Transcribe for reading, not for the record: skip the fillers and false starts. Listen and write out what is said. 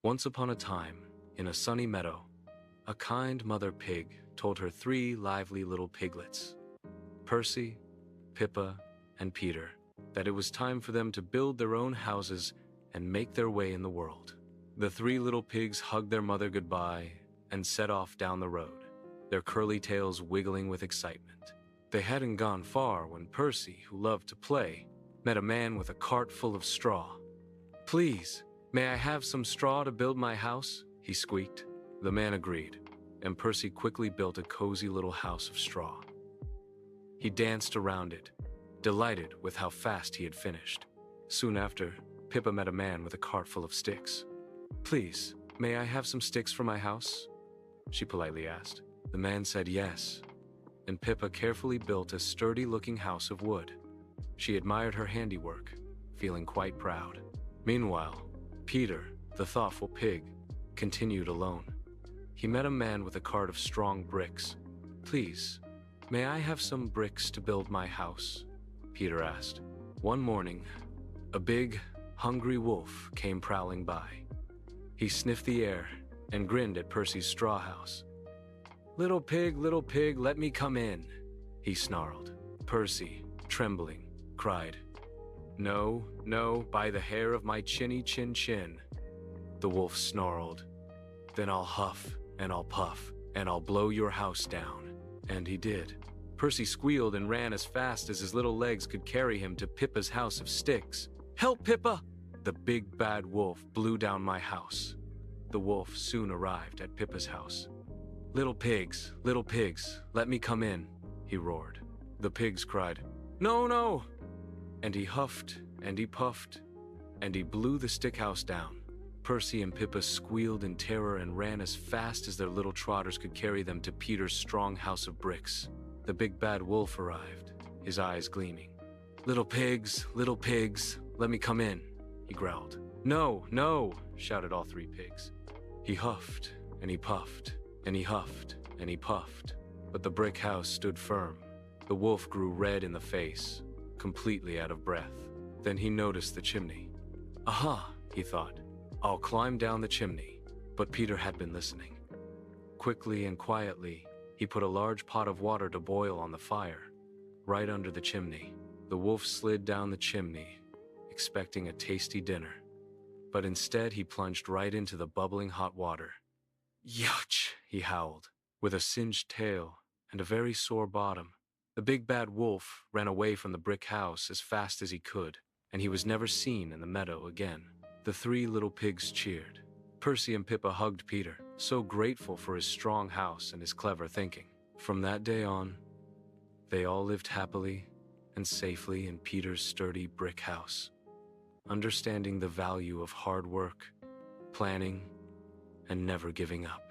Once upon a time, in a sunny meadow, a kind mother pig told her 3 lively little piglets, Percy, Pippa, and Peter, that it was time for them to build their own houses and make their way in the world. The 3 little pigs hugged their mother goodbye and set off down the road, their curly tails wiggling with excitement. They hadn't gone far when Percy, who loved to play, met a man with a cart full of straw. "Please, may I have some straw to build my house?" he squeaked. The man agreed, and Percy quickly built a cozy little house of straw. He danced around it, delighted with how fast he had finished. Soon after, Pippa met a man with a cart full of sticks. "Please, may I have some sticks for my house?" she politely asked. The man said yes, and Pippa carefully built a sturdy-looking house of wood. She admired her handiwork, feeling quite proud. Meanwhile, Peter, the thoughtful pig, continued alone. He met a man with a cart of strong bricks. "Please, may I have some bricks to build my house?" Peter asked. One morning, a big, hungry wolf came prowling by. He sniffed the air and grinned at Percy's straw house. Little pig, let me come in," he snarled. Percy, trembling, cried, No, no, by the hair of my chinny chin. The wolf snarled, "Then I'll huff, and I'll puff, and I'll blow your house down." And he did. Percy squealed and ran as fast as his little legs could carry him to Pippa's house of sticks. "Help, Pippa! The big bad wolf blew down my house." The wolf soon arrived at Pippa's house. Little pigs, let me come in," he roared. The pigs cried, No, no! And he huffed, and he puffed, and he blew the stick house down. Percy and Pippa squealed in terror and ran as fast as their little trotters could carry them to Peter's strong house of bricks. The big bad wolf arrived, his eyes gleaming. Little pigs, let me come in," he growled. No, no, shouted all 3 pigs. He huffed, and he puffed, and he huffed, and he puffed, but the brick house stood firm. The wolf grew red in the face, completely out of breath. Then he noticed the chimney. Aha, he thought, I'll climb down the chimney. But Peter had been listening. Quickly and quietly, he put a large pot of water to boil on the fire, right under the chimney. The wolf slid down the chimney, expecting a tasty dinner. But instead he plunged right into the bubbling hot water. Yuck, he howled, with a singed tail and a very sore bottom. The big bad wolf ran away from the brick house as fast as he could, and he was never seen in the meadow again. The 3 little pigs cheered. Percy and Pippa hugged Peter, so grateful for his strong house and his clever thinking. From that day on, they all lived happily and safely in Peter's sturdy brick house, understanding the value of hard work, planning, and never giving up.